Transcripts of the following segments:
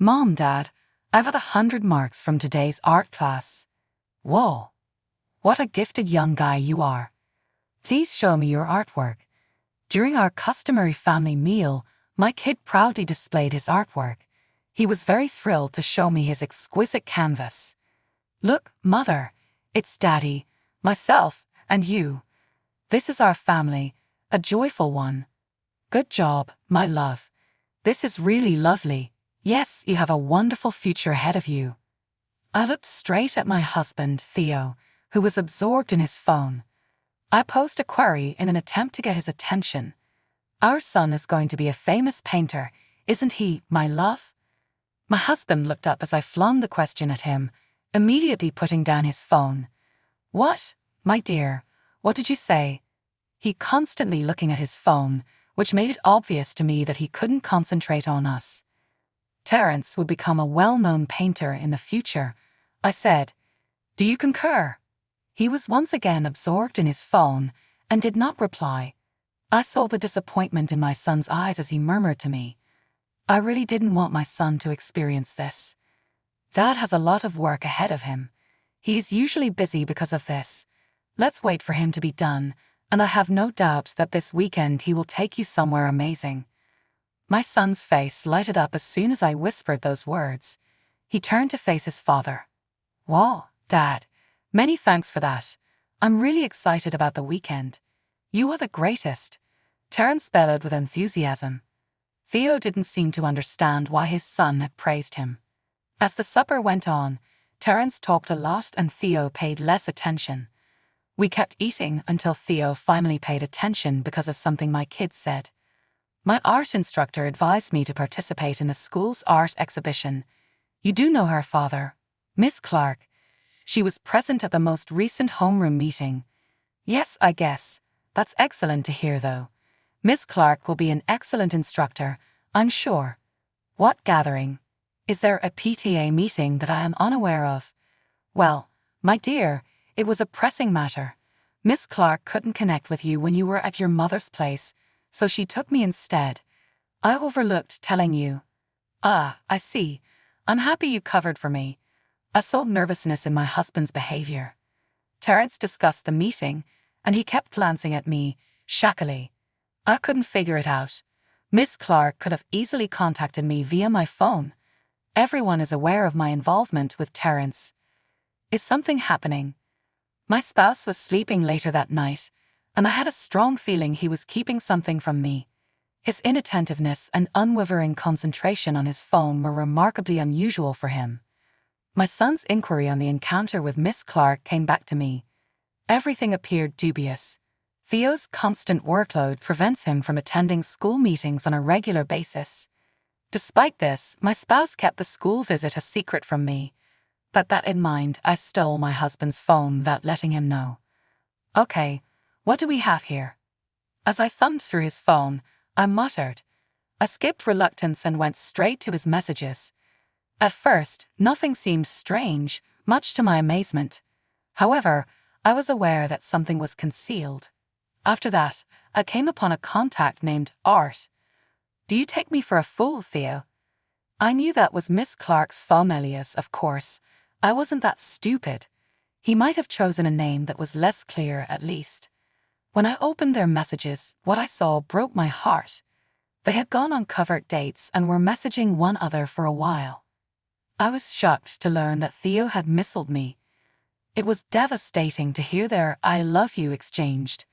Mom, Dad, I've had 100 marks from today's art class. Whoa, what a gifted young guy you are. Please show me your artwork. During our customary family meal, my kid proudly displayed his artwork. He was very thrilled to show me his exquisite canvas. Look, Mother, it's Daddy, myself, and you. This is our family, a joyful one. Good job, my love. This is really lovely. Yes, you have a wonderful future ahead of you. I looked straight at my husband, Theo, who was absorbed in his phone. I posed a query in an attempt to get his attention. Our son is going to be a famous painter, isn't he, my love? My husband looked up as I flung the question at him, immediately putting down his phone. What, my dear, what did you say? He constantly looking at his phone, which made it obvious to me that he couldn't concentrate on us. Terence would become a well-known painter in the future, I said. Do you concur? He was once again absorbed in his phone and did not reply. I saw the disappointment in my son's eyes as he murmured to me, I really didn't want my son to experience this. Dad has a lot of work ahead of him. He's usually busy because of this. Let's wait for him to be done, and I have no doubt that this weekend he will take you somewhere amazing. My son's face lighted up as soon as I whispered those words. He turned to face his father. Whoa, Dad, many thanks for that. I'm really excited about the weekend. You are the greatest. Terence bellowed with enthusiasm. Theo didn't seem to understand why his son had praised him. As the supper went on, Terence talked a lot and Theo paid less attention. We kept eating until Theo finally paid attention because of something my kids said. My art instructor advised me to participate in the school's art exhibition. You do know her, Father, Miss Clark. She was present at the most recent homeroom meeting. Yes, I guess. That's excellent to hear, though. Miss Clark will be an excellent instructor, I'm sure. What gathering? Is there a PTA meeting that I am unaware of? Well, my dear, it was a pressing matter. Miss Clark couldn't connect with you when you were at your mother's place, so she took me instead. I overlooked telling you. Ah, I see. I'm happy you covered for me. I saw nervousness in my husband's behavior. Terence discussed the meeting, and he kept glancing at me, shakily. I couldn't figure it out. Miss Clark could have easily contacted me via my phone. Everyone is aware of my involvement with Terence. Is something happening? My spouse was sleeping later that night, and I had a strong feeling he was keeping something from me. His inattentiveness and unwavering concentration on his phone were remarkably unusual for him. My son's inquiry on the encounter with Miss Clark came back to me. Everything appeared dubious. Theo's constant workload prevents him from attending school meetings on a regular basis. Despite this, my spouse kept the school visit a secret from me. But that in mind, I stole my husband's phone without letting him know. Okay, what do we have here? As I thumbed through his phone, I muttered. I skipped reluctance and went straight to his messages. At first, nothing seemed strange, much to my amazement. However, I was aware that something was concealed. After that, I came upon a contact named Art. Do you take me for a fool, Theo? I knew that was Miss Clark's phone alias, of course. I wasn't that stupid. He might have chosen a name that was less clear, at least. When I opened their messages, what I saw broke my heart. They had gone on covert dates and were messaging one another for a while. I was shocked to learn that Theo had missiled me. It was devastating to hear their "I love you" exchanged.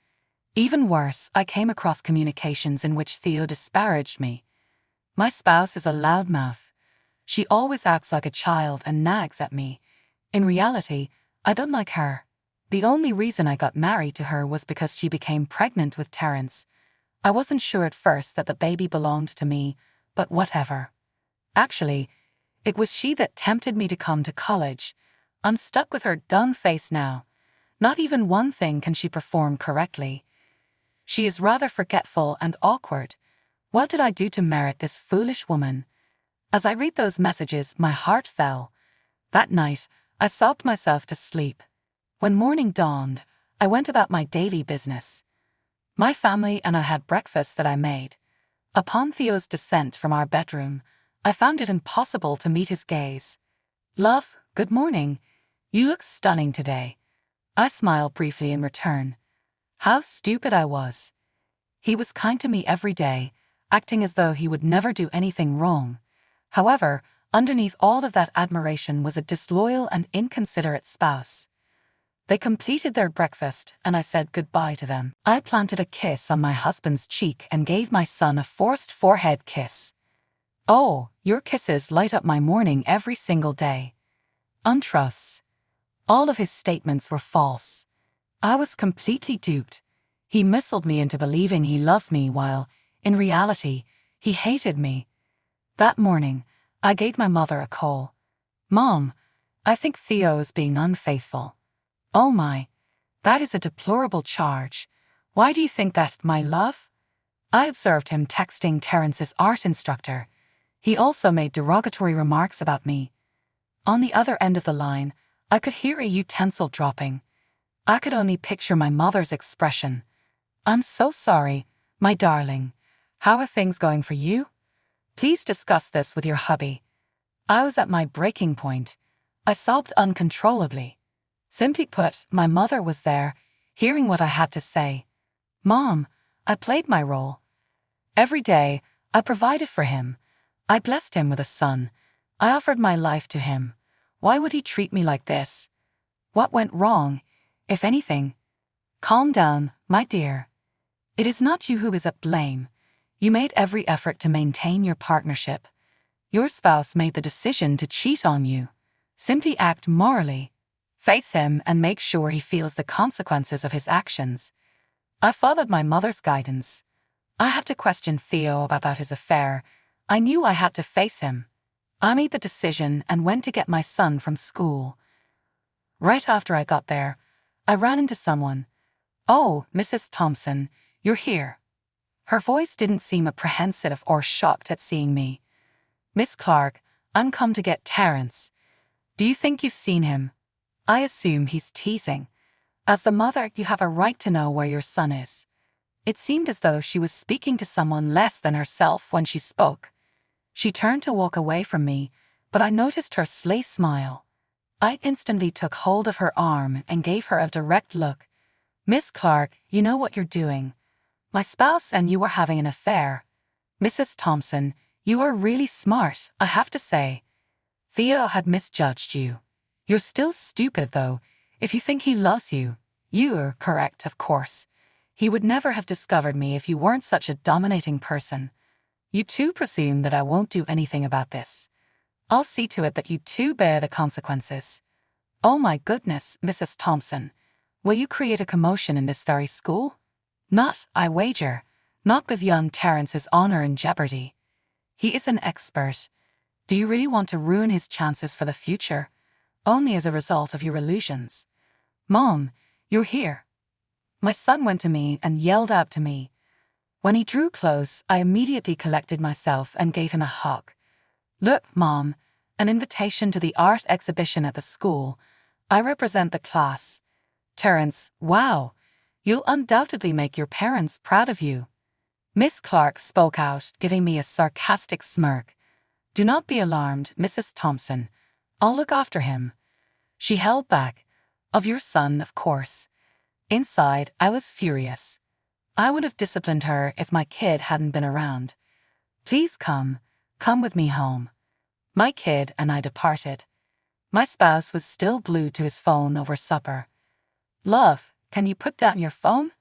Even worse, I came across communications in which Theo disparaged me. My spouse is a loudmouth. She always acts like a child and nags at me. In reality, I don't like her. The only reason I got married to her was because she became pregnant with Terence. I wasn't sure at first that the baby belonged to me, but whatever. Actually, it was she that tempted me to come to college. I'm stuck with her dumb face now. Not even one thing can she perform correctly. She is rather forgetful and awkward. What did I do to merit this foolish woman? As I read those messages, my heart fell. That night, I sobbed myself to sleep. When morning dawned, I went about my daily business. My family and I had breakfast that I made. Upon Theo's descent from our bedroom, I found it impossible to meet his gaze. "Love, good morning. You look stunning today." I smiled briefly in return. How stupid I was. He was kind to me every day, acting as though he would never do anything wrong. However, underneath all of that admiration was a disloyal and inconsiderate spouse. They completed their breakfast, and I said goodbye to them. I planted a kiss on my husband's cheek and gave my son a forced forehead kiss. "Oh, your kisses light up my morning every single day." Untruths. All of his statements were false. I was completely duped. He misled me into believing he loved me while, in reality, he hated me. That morning, I gave my mother a call. "Mom, I think Theo is being unfaithful." "Oh my, that is a deplorable charge. Why do you think that, my love?" I observed him texting Terence's art instructor. He also made derogatory remarks about me. On the other end of the line, I could hear a utensil dropping. I could only picture my mother's expression. "I'm so sorry, my darling. How are things going for you? Please discuss this with your hubby." I was at my breaking point. I sobbed uncontrollably. Simply put, my mother was there, hearing what I had to say. "Mom, I played my role. Every day, I provided for him. I blessed him with a son. I offered my life to him. Why would he treat me like this? What went wrong, if anything?" "Calm down, my dear. It is not you who is at blame. You made every effort to maintain your partnership. Your spouse made the decision to cheat on you. Simply act morally. Face him and make sure he feels the consequences of his actions." I followed my mother's guidance. I had to question Theo about his affair. I knew I had to face him. I made the decision and went to get my son from school. Right after I got there, I ran into someone. "Oh, Mrs. Thompson, you're here." Her voice didn't seem apprehensive or shocked at seeing me. "Miss Clark, I'm come to get Terence. Do you think you've seen him?" I assume he's teasing. As the mother, you have a right to know where your son is. It seemed as though she was speaking to someone less than herself when she spoke. She turned to walk away from me, but I noticed her sly smile. I instantly took hold of her arm and gave her a direct look. "Miss Clark, you know what you're doing. My spouse and you are having an affair. Mrs. Thompson, you are really smart, I have to say. Theo had misjudged you. You're still stupid, though. If you think he loves you, you're correct, of course. He would never have discovered me if you weren't such a dominating person. You too presume that I won't do anything about this. I'll see to it that you too bear the consequences. Oh my goodness, Mrs. Thompson. Will you create a commotion in this very school? Not, I wager. Not with young Terence's honor in jeopardy. He is an expert. Do you really want to ruin his chances for the future, only as a result of your illusions? Mom, you're here." My son went to me and yelled out to me. When he drew close, I immediately collected myself and gave him a hug. "Look, Mom, an invitation to the art exhibition at the school. I represent the class. Terence, wow, you'll undoubtedly make your parents proud of you." Miss Clark spoke out, giving me a sarcastic smirk. "Do not be alarmed, Mrs. Thompson. I'll look after him." She held back. "Of your son, of course." Inside, I was furious. I would have disciplined her if my kid hadn't been around. "Please come with me home." My kid and I departed. My spouse was still glued to his phone over supper. "Love, can you put down your phone?"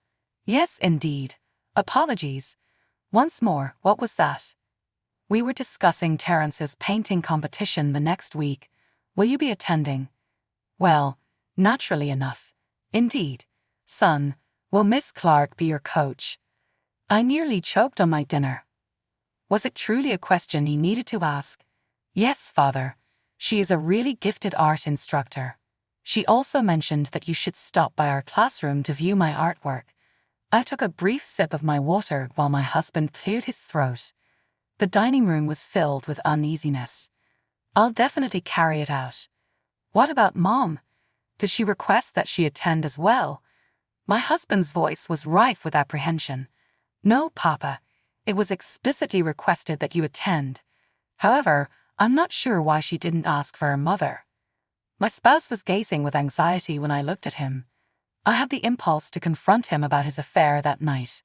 "Yes, indeed. Apologies. Once more, what was that?" "We were discussing Terence's painting competition the next week. Will you be attending?" "Well, naturally enough. Indeed. Son, will Miss Clark be your coach?" I nearly choked on my dinner. Was it truly a question he needed to ask? "Yes, Father. She is a really gifted art instructor. She also mentioned that you should stop by our classroom to view my artwork." I took a brief sip of my water while my husband cleared his throat. The dining room was filled with uneasiness. "I'll definitely carry it out." "What about Mom? Did she request that she attend as well?" My husband's voice was rife with apprehension. "No, Papa. It was explicitly requested that you attend. However, I'm not sure why she didn't ask for her mother. My spouse was gazing with anxiety when I looked at him. I had the impulse to confront him about his affair that night.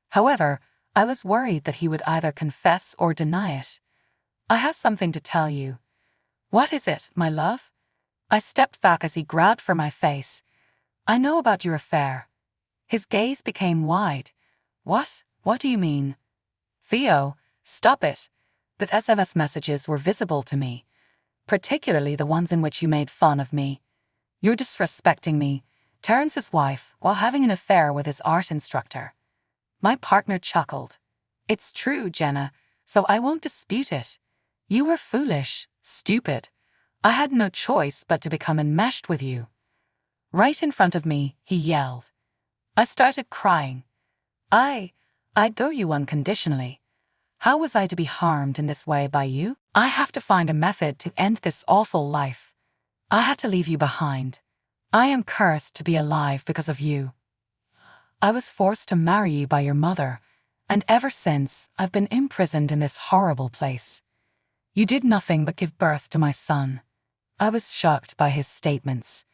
However, I was worried that he would either confess or deny it. I have something to tell you. What is it, my love? I stepped back as he grabbed for my face. I know about your affair. His gaze became wide. What? What do you mean? Theo, stop it. The SMS messages were visible to me, particularly the ones in which you made fun of me. You're disrespecting me, Terence's wife, while having an affair with his art instructor. My partner chuckled. It's true, Jenna, so I won't dispute it. You were foolish, stupid. I had no choice but to become enmeshed with you. Right in front of me, he yelled. I started crying. I adore you unconditionally. How was I to be harmed in this way by you? I have to find a method to end this awful life. I had to leave you behind. I am cursed to be alive because of you. I was forced to marry you by your mother, and ever since I've been imprisoned in this horrible place. You did nothing but give birth to my son. I was shocked by his statements.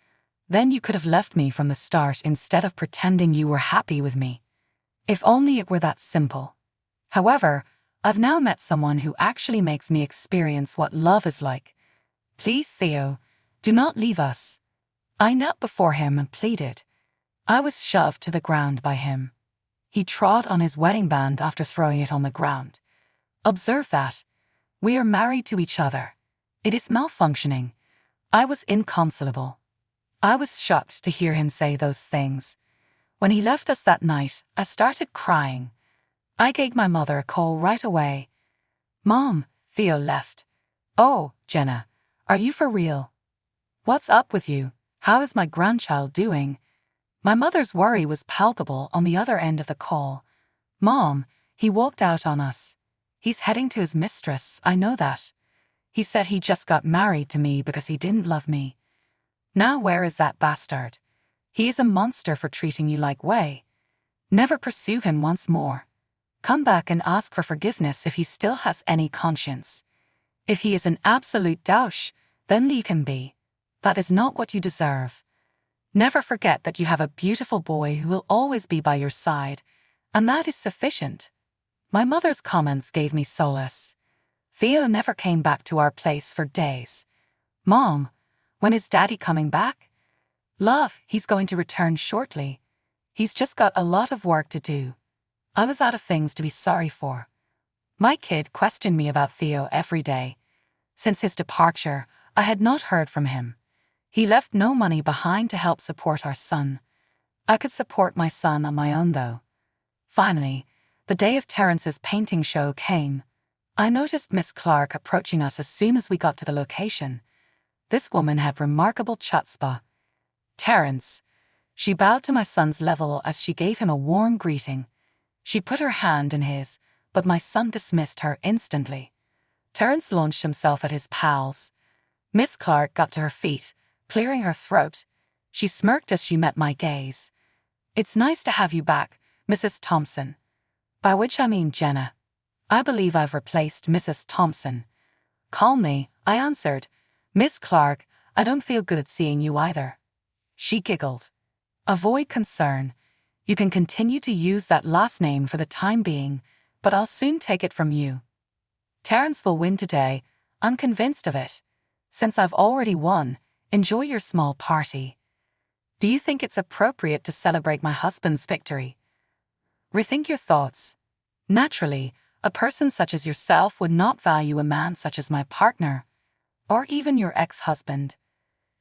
Then you could have left me from the start instead of pretending you were happy with me. If only it were that simple. However, I've now met someone who actually makes me experience what love is like. Please, Theo, do not leave us. I knelt before him and pleaded. I was shoved to the ground by him. He trod on his wedding band after throwing it on the ground. Observe that. We are married to each other. It is malfunctioning. I was inconsolable. I was shocked to hear him say those things. When he left us that night, I started crying. I gave my mother a call right away. Mom, Theo left. Oh, Jenna, are you for real? What's up with you? How is my grandchild doing? My mother's worry was palpable on the other end of the call. Mom, he walked out on us. He's heading to his mistress, I know that. He said he just got married to me because he didn't love me. Now where is that bastard? He is a monster for treating you like way. Never pursue him once more. Come back and ask for forgiveness if he still has any conscience. If he is an absolute douche, then leave him be. That is not what you deserve. Never forget that you have a beautiful boy who will always be by your side, and that is sufficient. My mother's comments gave me solace. Theo never came back to our place for days. Mom, when is Daddy coming back? Love, he's going to return shortly. He's just got a lot of work to do. I was out of things to be sorry for. My kid questioned me about Theo every day. Since his departure, I had not heard from him. He left no money behind to help support our son. I could support my son on my own, though. Finally, the day of Terence's painting show came. I noticed Miss Clark approaching us as soon as we got to the location. This woman had remarkable chutzpah. Terence. She bowed to my son's level as she gave him a warm greeting. She put her hand in his, but my son dismissed her instantly. Terence launched himself at his pals. Miss Clark got to her feet, clearing her throat. She smirked as she met my gaze. It's nice to have you back, Mrs. Thompson. By which I mean Jenna. I believe I've replaced Mrs. Thompson. Calmly, I answered, Miss Clark, I don't feel good at seeing you either. She giggled. Avoid concern. You can continue to use that last name for the time being, but I'll soon take it from you. Terence will win today. I'm convinced of it. Since I've already won, enjoy your small party. Do you think it's appropriate to celebrate my husband's victory? Rethink your thoughts. Naturally, a person such as yourself would not value a man such as my partner, or even your ex-husband.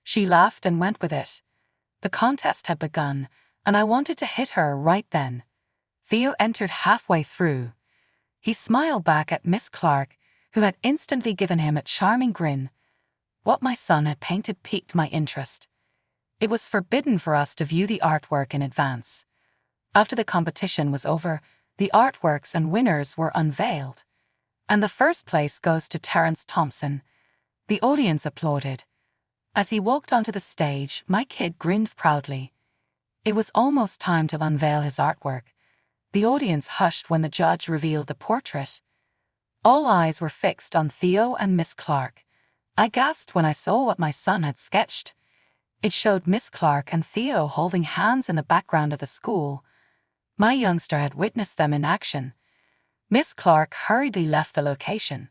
She laughed and went with it. The contest had begun, and I wanted to hit her right then. Theo entered halfway through. He smiled back at Miss Clark, who had instantly given him a charming grin. What my son had painted piqued my interest. It was forbidden for us to view the artwork in advance. After the competition was over, the artworks and winners were unveiled. And the first place goes to Terence Thompson. The audience applauded. As he walked onto the stage, my kid grinned proudly. It was almost time to unveil his artwork. The audience hushed when the judge revealed the portrait. All eyes were fixed on Theo and Miss Clark. I gasped when I saw what my son had sketched. It showed Miss Clark and Theo holding hands in the background of the school. My youngster had witnessed them in action. Miss Clark hurriedly left the location.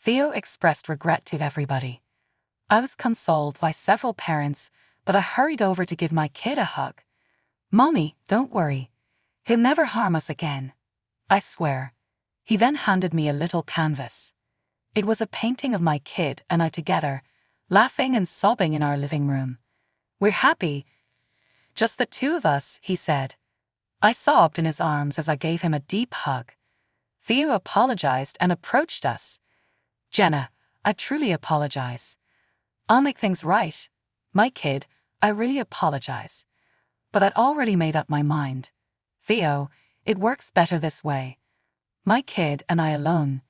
Theo expressed regret to everybody. I was consoled by several parents, but I hurried over to give my kid a hug. "Mommy, don't worry. He'll never harm us again. I swear." He then handed me a little canvas. It was a painting of my kid and I together, laughing and sobbing in our living room. "We're happy. Just the two of us," he said. I sobbed in his arms as I gave him a deep hug. Theo apologized and approached us. "Jenna, I truly apologize. I'll make things right. My kid, I really apologize. But I'd already made up my mind. Theo, it works better this way. My kid and I alone.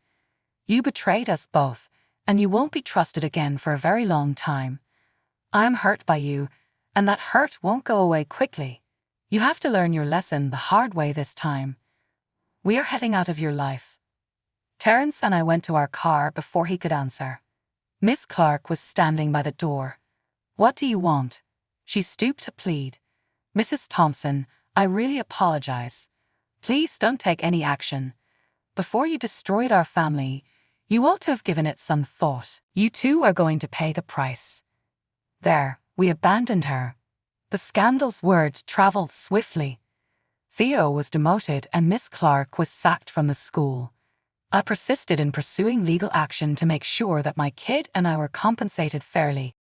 You betrayed us both, and you won't be trusted again for a very long time. I'm hurt by you, and that hurt won't go away quickly. You have to learn your lesson the hard way this time. We are heading out of your life." Terence and I went to our car before he could answer. Miss Clark was standing by the door. "What do you want?" She stooped to plead. "Mrs. Thompson, I really apologize. Please don't take any action. Before you destroyed our family, you ought to have given it some thought. You two are going to pay the price." There, we abandoned her. The scandal's word traveled swiftly. Theo was demoted and Miss Clark was sacked from the school. I persisted in pursuing legal action to make sure that my kid and I were compensated fairly.